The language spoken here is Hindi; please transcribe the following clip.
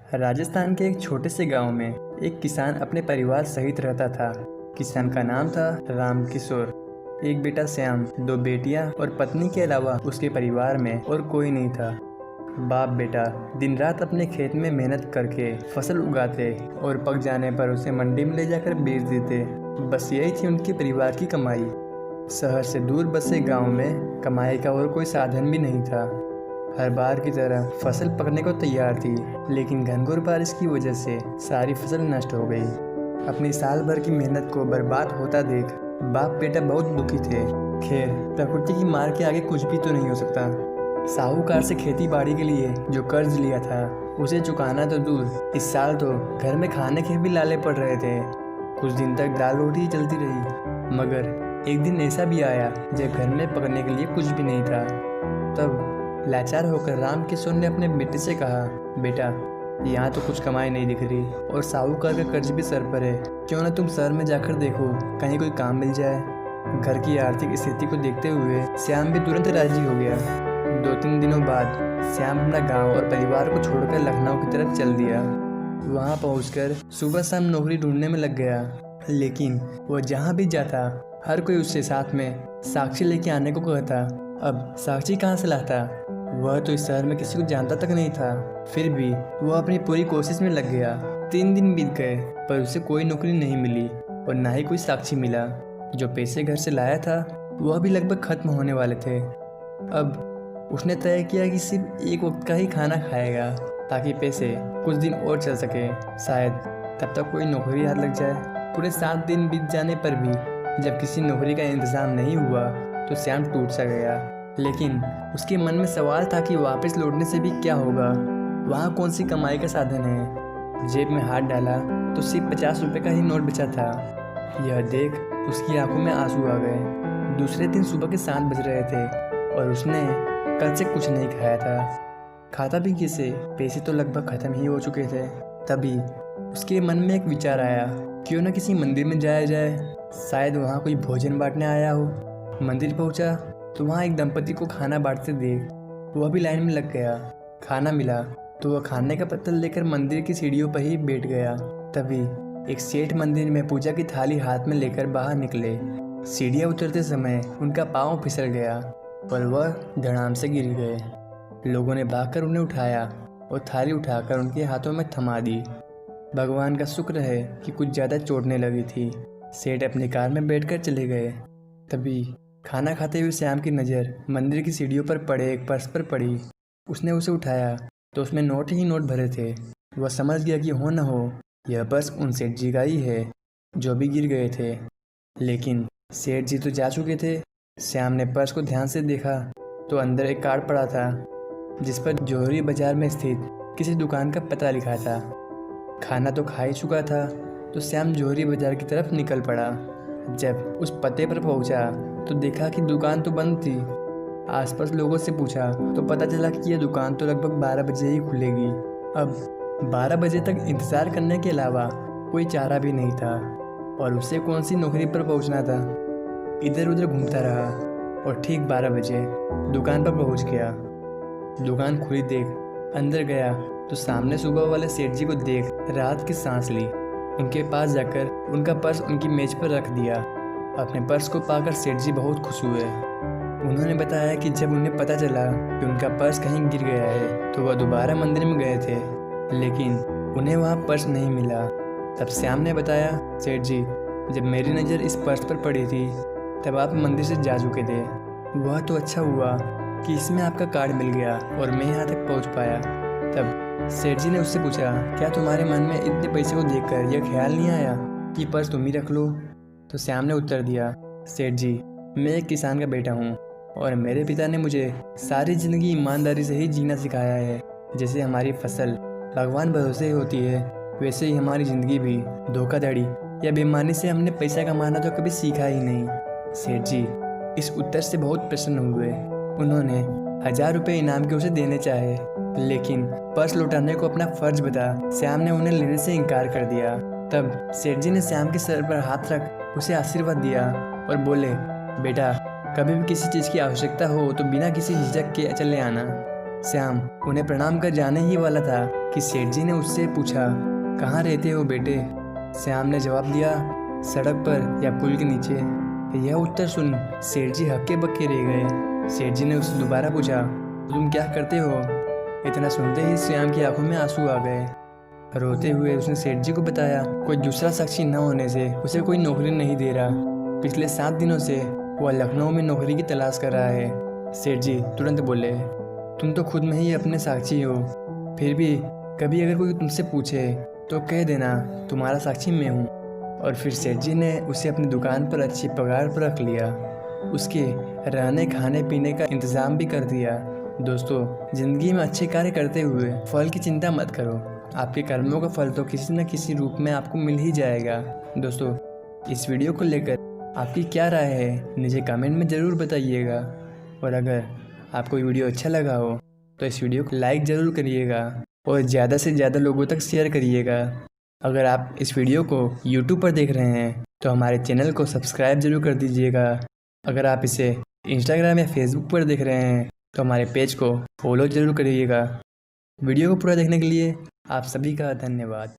राजस्थान के एक छोटे से गांव में एक किसान अपने परिवार सहित रहता था। किसान का नाम था राम किशोर। एक बेटा श्याम, दो बेटियां और पत्नी के अलावा उसके परिवार में और कोई नहीं था। बाप बेटा दिन रात अपने खेत में मेहनत करके फसल उगाते और पक जाने पर उसे मंडी में ले जाकर बेच देते। बस यही थी उनके परिवार की कमाई। शहर से दूर बसे गांव में कमाई का और कोई साधन भी नहीं था। हर बार की तरह फसल पकने को तैयार थी, लेकिन घनघोर बारिश की वजह से सारी फसल नष्ट हो गई। अपनी साल भर की मेहनत को बर्बाद होता देख बाप बेटा बहुत दुखी थे। खैर, प्रकृति की मार के आगे कुछ भी तो नहीं हो सकता। साहूकार से खेती बाड़ी के लिए जो कर्ज लिया था उसे चुकाना तो दूर, इस साल तो घर में खाने के भी लाले पड़ रहे थे। कुछ दिन तक दाल रोटी ही चलती रही, मगर एक दिन ऐसा भी आया जब घर में पकने के लिए कुछ भी नहीं था। तब लाचार होकर राम किशोर ने अपने बेटे से कहा, बेटा यहाँ तो कुछ कमाई नहीं दिख रही और साहूकार का कर्ज भी सर पर है। क्यों ना तुम शहर में जाकर देखो, कहीं कोई काम मिल जाए। घर की आर्थिक स्थिति को देखते हुए श्याम भी तुरंत राजी हो गया। 2-3 दिनों बाद श्याम अपना गांव और परिवार को छोड़कर लखनऊ की तरफ चल दिया। वहां पहुंचकर सुबह शाम नौकरी ढूंढने में लग गया, लेकिन वह जहां भी जाता हर कोई उससे साथ में साक्षी लेके आने को कहता। अब साक्षी कहाँ से लाता? वह तो इस शहर में किसी को जानता तक नहीं था। फिर भी वह अपनी पूरी कोशिश में लग गया। 3 दिन बीत गए पर उसे कोई नौकरी नहीं मिली और ना ही कोई साक्षी मिला। जो पैसे घर से लाया था वह भी लगभग खत्म होने वाले थे। अब उसने तय किया कि सिर्फ एक वक्त का ही खाना खाएगा ताकि पैसे कुछ दिन और चल सके। शायद तब तक कोई नौकरी हाथ लग जाए। पूरे 7 दिन बीत जाने पर भी जब किसी नौकरी का इंतजाम नहीं हुआ तो श्याम टूट सा गया। लेकिन उसके मन में सवाल था कि वापस लौटने से भी क्या होगा। वहाँ कौन सी कमाई का साधन है। जेब में हाथ डाला तो सिर्फ 50 रुपये का ही नोट बचा था। यह देख उसकी आंखों में आंसू आ गए। दूसरे दिन सुबह के 7 बज रहे थे और उसने कल से कुछ नहीं खाया था। खाता भी किसे, पैसे तो लगभग ख़त्म ही हो चुके थे। तभी उसके मन में एक विचार आया, क्यों ना किसी मंदिर में जाया जाए, शायद वहाँ कोई भोजन बांटने आया हो। मंदिर पहुँचा तो वहाँ एक दंपति को खाना बांटते देख वह भी लाइन में लग गया। खाना मिला तो वह खाने का पत्तल लेकर मंदिर की सीढ़ियों पर ही बैठ गया। तभी एक सेठ मंदिर में पूजा की थाली हाथ में लेकर बाहर निकले। सीढ़ियाँ उतरते समय उनका पाँव फिसल गया और वह धड़ाम से गिर गए। लोगों ने भागकर उन्हें उठाया और थाली उठाकर उनके हाथों में थमा दी। भगवान का शुक्र है कि कुछ ज़्यादा चोट नहीं लगी थी। सेठ अपनी कार में बैठकर चले गए। तभी खाना खाते हुए श्याम की नज़र मंदिर की सीढ़ियों पर पड़े एक पर्स पर पड़ी। उसने उसे उठाया तो उसमें नोट ही नोट भरे थे। वह समझ गया कि हो न हो यह पर्स उन सेठ जी का ही है जो भी गिर गए थे। लेकिन सेठ जी तो जा चुके थे। श्याम ने पर्स को ध्यान से देखा तो अंदर एक कार्ड पड़ा था जिस पर जौहरी बाजार में स्थित किसी दुकान का पता लिखा था। खाना तो खा ही चुका था तो श्याम जौहरी बाजार की तरफ निकल पड़ा। जब उस पते पर पहुंचा तो देखा कि दुकान तो बंद थी। आसपास लोगों से पूछा तो पता चला कि यह दुकान तो लगभग 12 बजे ही खुलेगी। अब 12 बजे तक इंतज़ार करने के अलावा कोई चारा भी नहीं था और उसे कौन सी नौकरी पर पहुंचना था। इधर उधर घूमता रहा और ठीक 12 बजे दुकान पर पहुंच गया। दुकान खुली देख अंदर गया तो सामने सुबह वाले सेठ जी को देख राहत की सांस ली। उनके पास जाकर उनका पर्स उनकी मेज पर रख दिया। अपने पर्स को पाकर सेठ जी बहुत खुश हुए। उन्होंने बताया कि जब उन्हें पता चला कि उनका पर्स कहीं गिर गया है तो वह दोबारा मंदिर में गए थे, लेकिन उन्हें वहाँ पर्स नहीं मिला। तब श्याम ने बताया, सेठ जी जब मेरी नज़र इस पर्स पर पड़ी थी तब आप मंदिर से जा चुके थे। वह तो अच्छा हुआ कि इसमें आपका कार्ड मिल गया और मैं यहाँ तक पहुँच पाया। तब सेठ जी ने उससे पूछा, क्या तुम्हारे मन में इतने पैसे को देखकर यह ख्याल नहीं आया कि पर्स तुम ही रख लो? तो श्याम ने उत्तर दिया, सेठ जी मैं एक किसान का बेटा हूँ और मेरे पिता ने मुझे सारी ज़िंदगी ईमानदारी से ही जीना सिखाया है। जैसे हमारी फसल भगवान भरोसे ही होती है, वैसे ही हमारी ज़िंदगी भी धोखाधड़ी या बेईमानी से हमने पैसा कमाना तो कभी सीखा ही नहीं। सेठ जी इस उत्तर से बहुत प्रसन्न हुए। उन्होंने 1000 रुपये इनाम के उसे देने चाहे, लेकिन पर्स लौटाने को अपना फर्ज बता श्याम ने उन्हें लेने से इनकार कर दिया। तब सेठ जी ने श्याम के सर पर हाथ रख उसे आशीर्वाद दिया और बोले, बेटा कभी भी किसी चीज़ की आवश्यकता हो तो बिना किसी झिझक के चले आना। श्याम उन्हें प्रणाम कर जाने ही वाला था कि सेठ जी ने उससे पूछा, कहाँ रहते हो बेटे? श्याम ने जवाब दिया, सड़क पर या पुल के नीचे। यह उत्तर सुन सेठ जी हक्के बक्के रह गए। सेठ जी ने उससे दोबारा पूछा, तुम क्या करते हो? इतना सुनते ही श्याम की आंखों में आंसू आ गए। रोते हुए उसने सेठ जी को बताया, कोई दूसरा साक्षी न होने से उसे कोई नौकरी नहीं दे रहा। पिछले 7 दिनों से वह लखनऊ में नौकरी की तलाश कर रहा है। सेठ जी तुरंत बोले, तुम तो खुद में ही अपने साक्षी हो, फिर भी कभी अगर कोई तुमसे पूछे तो कह देना तुम्हारा साक्षी मैं हूँ। और फिर सेठ जी ने उसे अपनी दुकान पर अच्छी पगार पर रख लिया। उसके रहने खाने पीने का इंतज़ाम भी कर दिया। दोस्तों, ज़िंदगी में अच्छे कार्य करते हुए फल की चिंता मत करो। आपके कर्मों का फल तो किसी न किसी रूप में आपको मिल ही जाएगा। दोस्तों, इस वीडियो को लेकर आपकी क्या राय है नीचे कमेंट में ज़रूर बताइएगा। और अगर आपको वीडियो अच्छा लगा हो तो इस वीडियो को लाइक ज़रूर करिएगा और ज़्यादा से ज़्यादा लोगों तक शेयर करिएगा। अगर आप इस वीडियो को YouTube पर देख रहे हैं तो हमारे चैनल को सब्सक्राइब जरूर कर दीजिएगा। अगर आप इसे Instagram या Facebook पर देख रहे हैं तो हमारे पेज को फॉलो जरूर करिएगा। वीडियो को पूरा देखने के लिए आप सभी का धन्यवाद।